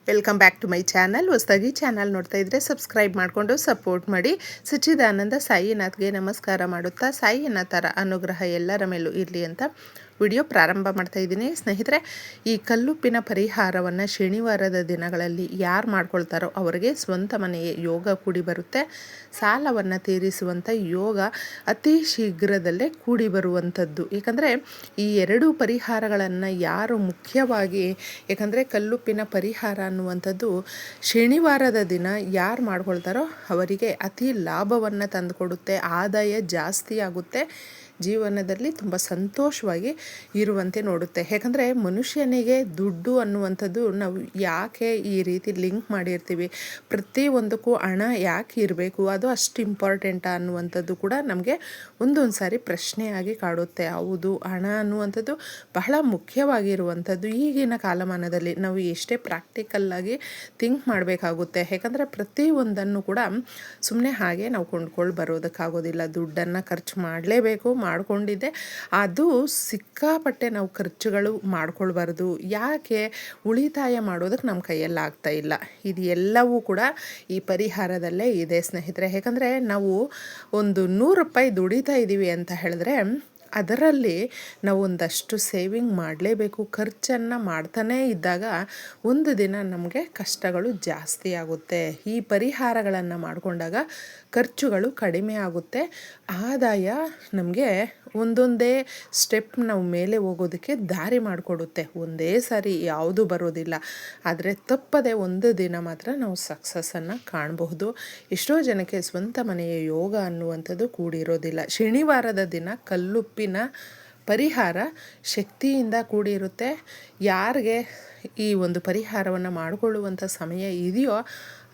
Welcome back to my channel. ಹೊಸದಾಗಿ channel ನೋಡ್ತಾ ಇದ್ದರೆ ಸಬ್ಸ್ಕ್ರೈಬ್ ಮಾಡಿಕೊಂಡು ಸಪೋರ್ಟ್ ಮಾಡಿ. ಸಚ್ಚಿದಾನಂದ ಸಾಯಿನಾಥ್ಗೆ ನಮಸ್ಕಾರ ಮಾಡುತ್ತಾ ಸಾಯಿನಾಥರ ಅನುಗ್ರಹ ಎಲ್ಲರ ಮೇಲೂ ಇರಲಿ ಅಂತ ವಿಡಿಯೋ ಪ್ರಾರಂಭ ಮಾಡ್ತಾ ಇದ್ದೀನಿ. ಸ್ನೇಹಿತರೆ, ಈ ಕಲ್ಲುಪ್ಪಿನ ಪರಿಹಾರವನ್ನು ಶನಿವಾರದ ದಿನಗಳಲ್ಲಿ ಯಾರು ಮಾಡ್ಕೊಳ್ತಾರೋ ಅವರಿಗೆ ಸ್ವಂತ ಮನೆಗೆ ಯೋಗ ಕೂಡಿ ಬರುತ್ತೆ. ಸಾಲವನ್ನು ತೀರಿಸುವಂಥ ಯೋಗ ಅತಿ ಶೀಘ್ರದಲ್ಲೇ ಕೂಡಿ ಬರುವಂಥದ್ದು. ಏಕೆಂದರೆ ಈ ಎರಡೂ ಪರಿಹಾರಗಳನ್ನು ಯಾರು ಮುಖ್ಯವಾಗಿ, ಏಕೆಂದರೆ ಕಲ್ಲುಪ್ಪಿನ ಪರಿಹಾರ ಅನ್ನುವಂಥದ್ದು ಶನಿವಾರದ ದಿನ ಯಾರು ಮಾಡ್ಕೊಳ್ತಾರೋ ಅವರಿಗೆ ಅತಿ ಲಾಭವನ್ನು ತಂದುಕೊಡುತ್ತೆ, ಆದಾಯ ಜಾಸ್ತಿ ಆಗುತ್ತೆ, ಜೀವನದಲ್ಲಿ ತುಂಬ ಸಂತೋಷವಾಗಿ ಇರುವಂತೆ ನೋಡುತ್ತೆ. ಯಾಕಂದರೆ ಮನುಷ್ಯನಿಗೆ ದುಡ್ಡು ಅನ್ನುವಂಥದ್ದು ನಾವು ಯಾಕೆ ಈ ರೀತಿ ಲಿಂಕ್ ಮಾಡಿರ್ತೀವಿ, ಪ್ರತಿಯೊಂದಕ್ಕೂ ಹಣ ಯಾಕೆ ಇರಬೇಕು, ಅದು ಅಷ್ಟು ಇಂಪಾರ್ಟೆಂಟಾ ಅನ್ನುವಂಥದ್ದು ಕೂಡ ನಮಗೆ ಒಂದೊಂದು ಸಾರಿ ಪ್ರಶ್ನೆಯಾಗಿ ಕಾಡುತ್ತೆ. ಹೌದು, ಹಣ ಅನ್ನುವಂಥದ್ದು ಬಹಳ ಮುಖ್ಯವಾಗಿರುವಂಥದ್ದು. ಈಗಿನ ಕಾಲಮಾನದಲ್ಲಿ ನಾವು ಎಷ್ಟೇ ಪ್ರಾಕ್ಟಿಕಲ್ಲಾಗಿ ಥಿಂಕ್ ಮಾಡಬೇಕಾಗುತ್ತೆ. ಯಾಕಂದರೆ ಪ್ರತಿಯೊಂದನ್ನು ಕೂಡ ಸುಮ್ಮನೆ ಹಾಗೆ ನಾವು ಕೊಂಡ್ಕೊಂಡು ಬರೋದಕ್ಕಾಗೋದಿಲ್ಲ. ದುಡ್ಡನ್ನು ಖರ್ಚು ಮಾಡಲೇಬೇಕು, ಮಾಡಿಕೊಂಡಿದ್ದೆ ಅದು ಸಿಕ್ಕಾಪಟ್ಟೆ ನಾವು ಖರ್ಚುಗಳು ಮಾಡ್ಕೊಳ್ಬಾರ್ದು. ಯಾಕೆ ಉಳಿತಾಯ ಮಾಡೋದಕ್ಕೆ ನಮ್ಮ ಕೈಯಲ್ಲಿ ಆಗ್ತಾ ಇಲ್ಲ. ಇದು ಎಲ್ಲವೂ ಕೂಡ ಈ ಪರಿಹಾರದಲ್ಲೇ ಇದೆ ಸ್ನೇಹಿತರೆ. ಯಾಕಂದರೆ ನಾವು ಒಂದು 100 ರೂಪಾಯಿ ದುಡಿತಾ ಇದ್ದೀವಿ ಅಂತ ಹೇಳಿದ್ರೆ ಅದರಲ್ಲಿ ನಾವು ಒಂದಷ್ಟು ಸೇವಿಂಗ್ ಮಾಡಲೇಬೇಕು. ಖರ್ಚನ್ನು ಮಾಡ್ತಾನೇ ಇದ್ದಾಗ ಒಂದು ದಿನ ನಮಗೆ ಕಷ್ಟಗಳು ಜಾಸ್ತಿ ಆಗುತ್ತೆ. ಈ ಪರಿಹಾರಗಳನ್ನು ಮಾಡಿಕೊಂಡಾಗ ಖರ್ಚುಗಳು ಕಡಿಮೆ ಆಗುತ್ತೆ, ಆದಾಯ ನಮಗೆ ಒಂದೊಂದೇ ಸ್ಟೆಪ್ ನಾವು ಮೇಲೆ ಹೋಗೋದಕ್ಕೆ ದಾರಿ ಮಾಡಿಕೊಡುತ್ತೆ. ಒಂದೇ ಸಾರಿ ಯಾವುದೂ ಬರೋದಿಲ್ಲ, ಆದರೆ ತಪ್ಪದೆ ಒಂದು ದಿನ ಮಾತ್ರ ನಾವು ಸಕ್ಸಸ್ಸನ್ನು ಕಾಣಬಹುದು. ಎಷ್ಟೋ ಜನಕ್ಕೆ ಸ್ವಂತ ಮನೆಯ ಯೋಗ ಅನ್ನುವಂಥದ್ದು ಕೂಡಿರೋದಿಲ್ಲ. ಶನಿವಾರದ ದಿನ ಕಲ್ಲುಪ್ಪಿನ ಪರಿಹಾರ ಶಕ್ತಿಯಿಂದ ಕೂಡಿರುತ್ತೆ. ಯಾರಿಗೆ ಈ ಒಂದು ಪರಿಹಾರವನ್ನು ಮಾಡಿಕೊಳ್ಳುವಂಥ ಸಮಯ ಇದೆಯೋ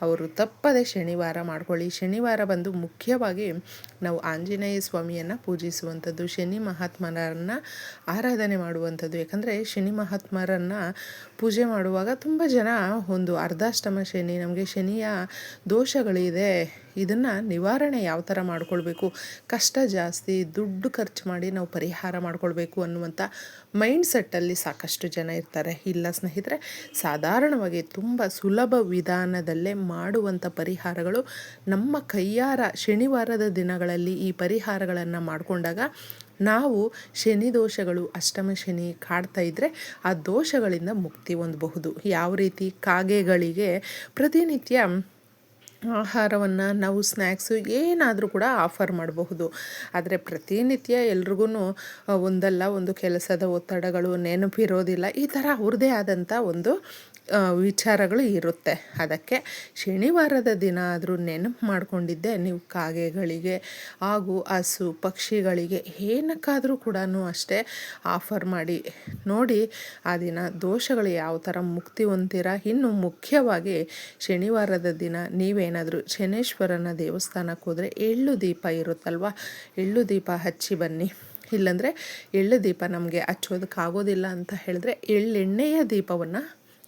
ಅವರು ತಪ್ಪದೆ ಶನಿವಾರ ಮಾಡ್ಕೊಳ್ಳಿ. ಶನಿವಾರ ಬಂದು ಮುಖ್ಯವಾಗಿ ನಾವು ಆಂಜನೇಯ ಸ್ವಾಮಿಯನ್ನು ಪೂಜಿಸುವಂಥದ್ದು, ಶನಿ ಮಹಾತ್ಮರನ್ನು ಆರಾಧನೆ ಮಾಡುವಂಥದ್ದು. ಯಾಕಂದರೆ ಶನಿ ಮಹಾತ್ಮರನ್ನು ಪೂಜೆ ಮಾಡುವಾಗ ತುಂಬ ಜನ ಒಂದು ಅರ್ಧಾಷ್ಟಮ ಶನಿ, ನಮಗೆ ಶನಿಯ ದೋಷಗಳಿದೆ, ಇದನ್ನು ನಿವಾರಣೆ ಯಾವ ಥರ ಮಾಡ್ಕೊಳ್ಬೇಕು, ಕಷ್ಟ ಜಾಸ್ತಿ, ದುಡ್ಡು ಖರ್ಚು ಮಾಡಿ ನಾವು ಪರಿಹಾರ ಮಾಡ್ಕೊಳ್ಬೇಕು ಅನ್ನುವಂಥ ಮೈಂಡ್ಸೆಟ್ಟಲ್ಲಿ ಸಾಕಷ್ಟು ಜನ ಇರ್ತಾರೆ. ಇಲ್ಲ ಸ್ನೇಹಿತರೆ, ಸಾಧಾರಣವಾಗಿ ತುಂಬ ಸುಲಭ ವಿಧಾನದಲ್ಲೇ ಮಾಡುವಂಥ ಪರಿಹಾರಗಳು ನಮ್ಮ ಕೈಯಾರ ಶನಿವಾರದ ದಿನಗಳಲ್ಲಿ ಈ ಪರಿಹಾರಗಳನ್ನು ಮಾಡಿಕೊಂಡಾಗ ನಾವು ಶನಿ ದೋಷಗಳು, ಅಷ್ಟಮ ಶನಿ ಕಾಡ್ತಾ ಇದ್ದರೆ ಆ ದೋಷಗಳಿಂದ ಮುಕ್ತಿ ಹೊಂದಬಹುದು. ಯಾವ ರೀತಿ? ಕಾಗೆಗಳಿಗೆ ಪ್ರತಿನಿತ್ಯ ಆಹಾರವನ್ನು ನಾವು ಸ್ನ್ಯಾಕ್ಸು ಏನಾದರೂ ಕೂಡ ಆಫರ್ ಮಾಡಬಹುದು. ಆದರೆ ಪ್ರತಿನಿತ್ಯ ಎಲ್ರಿಗೂ ಒಂದಲ್ಲ ಒಂದು ಕೆಲಸದ ಒತ್ತಡಗಳು, ನೆನಪಿರೋದಿಲ್ಲ, ಈ ಥರ ಅವ್ರದ್ದೇ ಆದಂಥ ಒಂದು ವಿಚಾರಗಳು ಇರುತ್ತೆ. ಅದಕ್ಕೆ ಶನಿವಾರದ ದಿನ ಆದರೂ ನೆನಪು ಮಾಡಿಕೊಂಡಿದ್ದೆ ನೀವು ಕಾಗೆಗಳಿಗೆ ಹಾಗೂ ಹಸು ಪಕ್ಷಿಗಳಿಗೆ ಏನಕ್ಕಾದರೂ ಕೂಡ ಅಷ್ಟೇ ಆಫರ್ ಮಾಡಿ ನೋಡಿ. ಆ ದಿನ ದೋಷಗಳು ಯಾವ ಥರ ಮುಕ್ತಿ ಹೊಂದ್ತೀರಾ. ಇನ್ನು ಮುಖ್ಯವಾಗಿ ಶನಿವಾರದ ದಿನ ನೀವೇನಾದರೂ ಶನೇಶ್ವರನ ದೇವಸ್ಥಾನಕ್ಕೆ ಹೋದರೆ ಎಳ್ಳು ದೀಪ ಇರುತ್ತಲ್ವ, ಎಳ್ಳು ದೀಪ ಹಚ್ಚಿ ಬನ್ನಿ. ಇಲ್ಲಾಂದರೆ ಎಳ್ಳು ದೀಪ ನಮಗೆ ಹಚ್ಚೋದಕ್ಕಾಗೋದಿಲ್ಲ ಅಂತ ಹೇಳಿದ್ರೆ ಎಳ್ಳೆಣ್ಣೆಯ ದೀಪವನ್ನು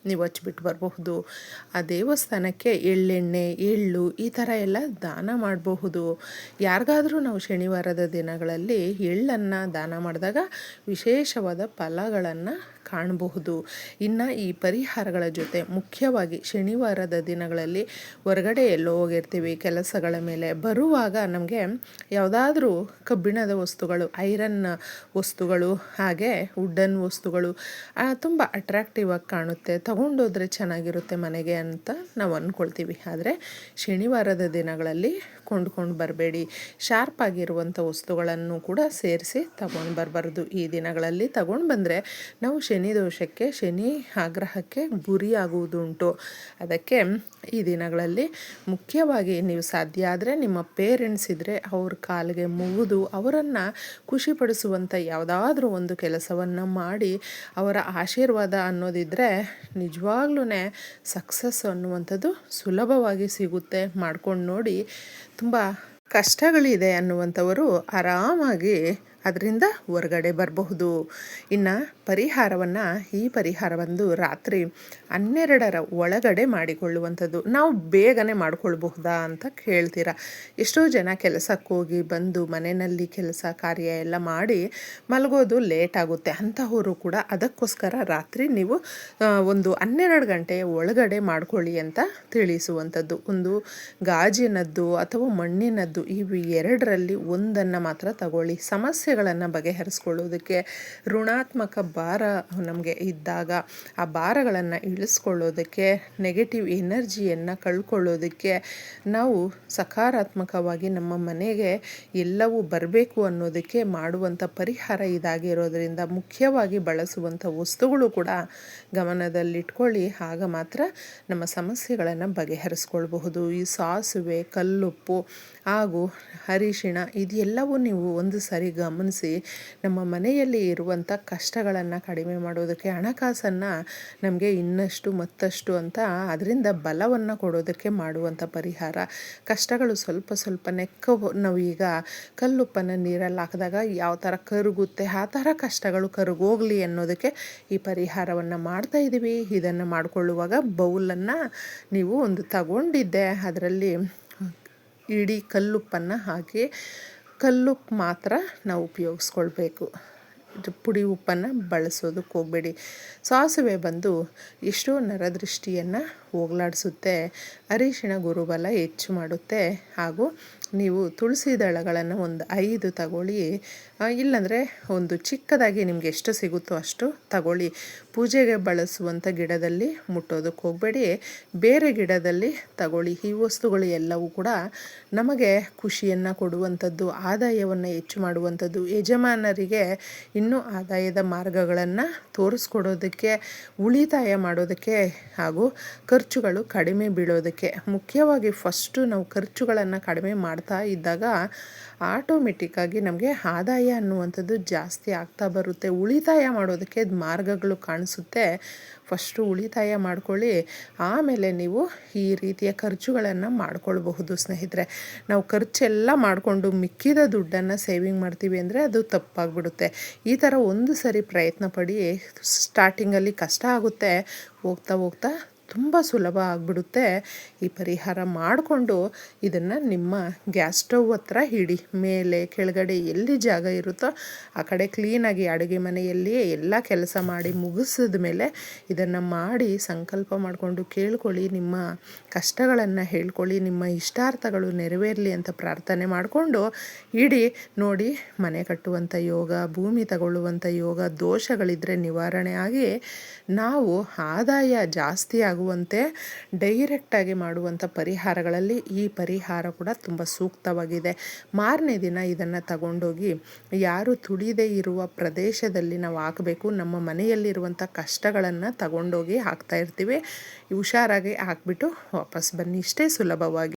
ನೀವು ಹಚ್ಬಿಟ್ಟು ಬರಬಹುದು. ಆ ದೇವಸ್ಥಾನಕ್ಕೆ ಎಳ್ಳೆಣ್ಣೆ, ಎಳ್ಳು ಈ ಥರ ಎಲ್ಲ ದಾನ ಮಾಡಬಹುದು. ಯಾರಿಗಾದರೂ ನಾವು ಶನಿವಾರದ ದಿನಗಳಲ್ಲಿ ಎಳ್ಳನ್ನು ದಾನ ಮಾಡಿದಾಗ ವಿಶೇಷವಾದ ಫಲಗಳನ್ನು ಕಾಣಬಹುದು. ಇನ್ನು ಈ ಪರಿಹಾರಗಳ ಜೊತೆ ಮುಖ್ಯವಾಗಿ ಶನಿವಾರದ ದಿನಗಳಲ್ಲಿ ಹೊರಗಡೆ ಎಲ್ಲೋ ಹೋಗಿರ್ತೀವಿ ಕೆಲಸಗಳ ಮೇಲೆ, ಬರುವಾಗ ನಮಗೆ ಯಾವುದಾದ್ರೂ ಕಬ್ಬಿಣದ ವಸ್ತುಗಳು, ಐರನ್ ವಸ್ತುಗಳು, ಹಾಗೆ ವುಡ್ಡನ್ ವಸ್ತುಗಳು ತುಂಬ ಅಟ್ರಾಕ್ಟಿವ್ ಆಗಿ ಕಾಣುತ್ತೆ, ತಗೊಂಡೋದ್ರೆ ಚೆನ್ನಾಗಿರುತ್ತೆ ಮನೆಗೆ ಅಂತ ನಾವು ಅಂದ್ಕೊಳ್ತೀವಿ. ಆದರೆ ಶನಿವಾರದ ದಿನಗಳಲ್ಲಿ ಕೊಂಡ್ಕೊಂಡು ಬರಬೇಡಿ. ಶಾರ್ಪ್ ಆಗಿರುವಂಥ ವಸ್ತುಗಳನ್ನು ಕೂಡ ಸೇರಿಸಿ ತಗೊಂಡು ಬರಬಾರ್ದು. ಈ ದಿನಗಳಲ್ಲಿ ತಗೊಂಡು ಬಂದರೆ ನಾವು ಶನಿ ದೋಷಕ್ಕೆ, ಶನಿ ಆಗ್ರಹಕ್ಕೆ ಗುರಿಯಾಗುವುದುಂಟು. ಅದಕ್ಕೆ ಈ ದಿನಗಳಲ್ಲಿ ಮುಖ್ಯವಾಗಿ ನೀವು ಸಾಧ್ಯ ಆದರೆ ನಿಮ್ಮ ಪೇರೆಂಟ್ಸ್ ಇದ್ದರೆ ಅವ್ರ ಕಾಲಿಗೆ ಮುಗಿದು ಅವರನ್ನು ಖುಷಿಪಡಿಸುವಂಥ ಯಾವುದಾದ್ರೂ ಒಂದು ಕೆಲಸವನ್ನು ಮಾಡಿ ಅವರ ಆಶೀರ್ವಾದ ಅನ್ನೋದಿದ್ದರೆ ನಿಜವಾಗ್ಲೂ ಸಕ್ಸಸ್ ಅನ್ನುವಂಥದ್ದು ಸುಲಭವಾಗಿ ಸಿಗುತ್ತೆ. ಮಾಡ್ಕೊಂಡು ನೋಡಿ. ತುಂಬ ಕಷ್ಟಗಳಿದೆ ಅನ್ನುವಂಥವರು ಆರಾಮಾಗಿ ಅದರಿಂದ ಹೊರಗಡೆ ಬರಬಹುದು. ಇನ್ನು ಈ ಪರಿಹಾರವನ್ನು ರಾತ್ರಿ 12ರ ಒಳಗಡೆ ಮಾಡಿಕೊಳ್ಳುವಂಥದ್ದು. ನಾವು ಬೇಗನೆ ಮಾಡಿಕೊಳ್ಬಹುದಾ ಅಂತ ಕೇಳ್ತೀರಾ. ಎಷ್ಟೋ ಜನ ಕೆಲಸಕ್ಕೆ ಹೋಗಿ ಬಂದು ಮನೆಯಲ್ಲಿ ಕೆಲಸ ಕಾರ್ಯ ಎಲ್ಲ ಮಾಡಿ ಮಲಗೋದು ಲೇಟ್ ಆಗುತ್ತೆ. ಅಂಥವರು ಕೂಡ ಅದಕ್ಕೋಸ್ಕರ ರಾತ್ರಿ ನೀವು ಒಂದು 12 ಗಂಟೆಯ ಒಳಗಡೆ ಮಾಡ್ಕೊಳ್ಳಿ ಅಂತ ತಿಳಿಸುವಂಥದ್ದು. ಒಂದು ಗಾಜಿನದ್ದು ಅಥವಾ ಮಣ್ಣಿನದ್ದು ಇವು ಎರಡರಲ್ಲಿ ಒಂದನ್ನು ಮಾತ್ರ ತಗೊಳ್ಳಿ. ಸಮಸ್ಯೆಗಳನ್ನು ಬಗೆಹರಿಸ್ಕೊಳ್ಳೋದಕ್ಕೆ, ಋಣಾತ್ಮಕ ಭಾರ ನಮಗೆ ಇದ್ದಾಗ ಆ ಭಾರಗಳನ್ನು ಇಳಿಸ್ಕೊಳ್ಳೋದಕ್ಕೆ, ನೆಗೆಟಿವ್ ಎನರ್ಜಿಯನ್ನು ಕಳ್ಕೊಳ್ಳೋದಕ್ಕೆ, ನಾವು ಸಕಾರಾತ್ಮಕವಾಗಿ ನಮ್ಮ ಮನೆಗೆ ಎಲ್ಲವೂ ಬರಬೇಕು ಅನ್ನೋದಕ್ಕೆ ಮಾಡುವಂಥ ಪರಿಹಾರ ಇದಾಗಿರೋದರಿಂದ ಮುಖ್ಯವಾಗಿ ಬಳಸುವಂಥ ವಸ್ತುಗಳು ಕೂಡ ಗಮನದಲ್ಲಿಟ್ಕೊಳ್ಳಿ. ಆಗ ಮಾತ್ರ ನಮ್ಮ ಸಮಸ್ಯೆಗಳನ್ನು ಬಗೆಹರಿಸ್ಕೊಳ್ಬಹುದು. ಈ ಸಾಸುವೆ, ಕಲ್ಲುಪ್ಪು ಹಾಗೂ ಅರಿಶಿಣ ಇದೆಲ್ಲವೂ ನೀವು ಒಂದು ಸರಿ ಗಮನಿಸಿ ನಮ್ಮ ಮನೆಯಲ್ಲಿ ಇರುವಂಥ ಕಷ್ಟಗಳನ್ನು ಕಡಿಮೆ ಮಾಡೋದಕ್ಕೆ, ಹಣಕಾಸನ್ನು ನಮಗೆ ಇನ್ನಷ್ಟು ಮತ್ತಷ್ಟು ಅಂತ ಅದರಿಂದ ಬಲವನ್ನು ಕೊಡೋದಕ್ಕೆ ಮಾಡುವಂಥ ಪರಿಹಾರ. ಕಷ್ಟಗಳು ಸ್ವಲ್ಪ ಸ್ವಲ್ಪನೇ ನಾವೀಗ ಕಲ್ಲುಪ್ಪನ್ನು ನೀರಲ್ಲಿ ಹಾಕಿದಾಗ ಯಾವ ಥರ ಕರಗುತ್ತೆ ಆ ಥರ ಕಷ್ಟಗಳು ಕರಗೋಗಲಿ ಅನ್ನೋದಕ್ಕೆ ಈ ಪರಿಹಾರವನ್ನು ಮಾಡ್ತಾಯಿದ್ದೀವಿ. ಇದನ್ನು ಮಾಡಿಕೊಳ್ಳುವಾಗ ಬೌಲನ್ನು ನೀವು ಒಂದು ತಗೊಂಡಿದ್ದೆ, ಅದರಲ್ಲಿ ಇಡೀ ಕಲ್ಲುಪ್ಪನ್ನು ಹಾಕಿ ಕಲ್ಲುಪ್ಪು ಮಾತ್ರ ನಾವು ಉಪಯೋಗಿಸ್ಕೊಳ್ಬೇಕು. ಪುಡಿ ಉಪ್ಪನ್ನು ಬಳಸೋದಕ್ಕೆ ಹೋಗಬೇಡಿ. ಸಾಸುವೆ ಬಂದು ಎಷ್ಟೋ ನರದೃಷ್ಟಿಯನ್ನು ಹೋಗಲಾಡಿಸುತ್ತೆ. ಅರಿಶಿಣ ಗುರುಬಲ ಹೆಚ್ಚು ಮಾಡುತ್ತೆ. ಹಾಗೂ ನೀವು ತುಳಸಿ ದಳಗಳನ್ನು ಒಂದು 5 ತಗೊಳ್ಳಿ, ಇಲ್ಲಾಂದರೆ ಒಂದು ಚಿಕ್ಕದಾಗಿ ನಿಮಗೆ ಎಷ್ಟು ಸಿಗುತ್ತೋ ಅಷ್ಟು ತಗೊಳ್ಳಿ. ಪೂಜೆಗೆ ಬಳಸುವಂಥ ಗಿಡದಲ್ಲಿ ಮುಟ್ಟೋದಕ್ಕೆ ಹೋಗಬೇಡಿ, ಬೇರೆ ಗಿಡದಲ್ಲಿ ತಗೊಳ್ಳಿ. ಈ ವಸ್ತುಗಳು ಎಲ್ಲವೂ ಕೂಡ ನಮಗೆ ಖುಷಿಯನ್ನು ಕೊಡುವಂಥದ್ದು, ಆದಾಯವನ್ನು ಹೆಚ್ಚು ಮಾಡುವಂಥದ್ದು, ಯಜಮಾನರಿಗೆ ಇನ್ನೂ ಆದಾಯದ ಮಾರ್ಗಗಳನ್ನು ತೋರಿಸ್ಕೊಡೋದಕ್ಕೆ, ಉಳಿತಾಯ ಮಾಡೋದಕ್ಕೆ ಹಾಗೂ ಖರ್ಚುಗಳು ಕಡಿಮೆ ಬೀಳೋದಕ್ಕೆ. ಮುಖ್ಯವಾಗಿ ಫಸ್ಟು ನಾವು ಖರ್ಚುಗಳನ್ನು ಕಡಿಮೆ ಮಾಡ್ತಾ ಇದ್ದಾಗ ಆಟೋಮೆಟಿಕ್ಕಾಗಿ ನಮಗೆ ಆದಾಯ ಅನ್ನುವಂಥದ್ದು ಜಾಸ್ತಿ ಆಗ್ತಾ ಬರುತ್ತೆ. ಉಳಿತಾಯ ಮಾಡೋದಕ್ಕೆ ಮಾರ್ಗಗಳು ಕಾಣಿಸುತ್ತೆ. ಫಸ್ಟು ಉಳಿತಾಯ ಮಾಡ್ಕೊಳ್ಳಿ, ಆಮೇಲೆ ನೀವು ಈ ರೀತಿಯ ಖರ್ಚುಗಳನ್ನು ಮಾಡ್ಕೊಳ್ಬಹುದು. ಸ್ನೇಹಿತರೆ, ನಾವು ಖರ್ಚೆಲ್ಲ ಮಾಡಿಕೊಂಡು ಮಿಕ್ಕಿದ ದುಡ್ಡನ್ನು ಸೇವಿಂಗ್ ಮಾಡ್ತೀವಿ ಅಂದರೆ ಅದು ತಪ್ಪಾಗ್ಬಿಡುತ್ತೆ. ಈ ಥರ ಒಂದು ಸರಿ ಪ್ರಯತ್ನ ಪಡಿ. ಸ್ಟಾರ್ಟಿಂಗಲ್ಲಿ ಕಷ್ಟ ಆಗುತ್ತೆ, ಹೋಗ್ತಾ ಹೋಗ್ತಾ ತುಂಬ ಸುಲಭ ಆಗಿಬಿಡುತ್ತೆ. ಈ ಪರಿಹಾರ ಮಾಡಿಕೊಂಡು ಇದನ್ನು ನಿಮ್ಮ ಗ್ಯಾಸ್ ಸ್ಟವ್ ಹತ್ರ ಇಡಿ. ಮೇಲೆ ಕೆಳಗಡೆ ಎಲ್ಲಿ ಜಾಗ ಇರುತ್ತೋ ಆ ಕಡೆ ಕ್ಲೀನಾಗಿ ಅಡುಗೆ ಮನೆಯಲ್ಲಿಯೇ ಎಲ್ಲ ಕೆಲಸ ಮಾಡಿ ಮುಗಿಸಿದ ಮೇಲೆ ಇದನ್ನು ಮಾಡಿ ಸಂಕಲ್ಪ ಮಾಡಿಕೊಂಡು ಕೇಳ್ಕೊಳ್ಳಿ. ನಿಮ್ಮ ಕಷ್ಟಗಳನ್ನು ಹೇಳ್ಕೊಳ್ಳಿ, ನಿಮ್ಮ ಇಷ್ಟಾರ್ಥಗಳು ನೆರವೇರಲಿ ಅಂತ ಪ್ರಾರ್ಥನೆ ಮಾಡಿಕೊಂಡು ಇಡಿ. ನೋಡಿ, ಮನೆ ಕಟ್ಟುವಂಥ ಯೋಗ, ಭೂಮಿ ತಗೊಳ್ಳುವಂಥ ಯೋಗ, ದೋಷಗಳಿದ್ದರೆ ನಿವಾರಣೆ ಆಗಿ ನಾವು ಆದಾಯ ಜಾಸ್ತಿ ಆಗುವಂತೆ ಡೈರೆಕ್ಟಾಗಿ ಮಾಡುವಂಥ ಪರಿಹಾರಗಳಲ್ಲಿ ಈ ಪರಿಹಾರ ಕೂಡ ತುಂಬ ಸೂಕ್ತವಾಗಿದೆ. ಮಾರನೇ ದಿನ ಇದನ್ನು ತಗೊಂಡೋಗಿ ಯಾರು ತುಳಿದೇ ಇರುವ ಪ್ರದೇಶದಲ್ಲಿ ನಾವು ಹಾಕಬೇಕು. ನಮ್ಮ ಮನೆಯಲ್ಲಿರುವಂಥ ಕಷ್ಟಗಳನ್ನು ತಗೊಂಡೋಗಿ ಹಾಕ್ತಾ ಇರ್ತೀವಿ. ಹುಷಾರಾಗಿ ಹಾಕ್ಬಿಟ್ಟು ವಾಪಸ್ ಬನ್ನಿ. ಇಷ್ಟೇ ಸುಲಭವಾಗಿ.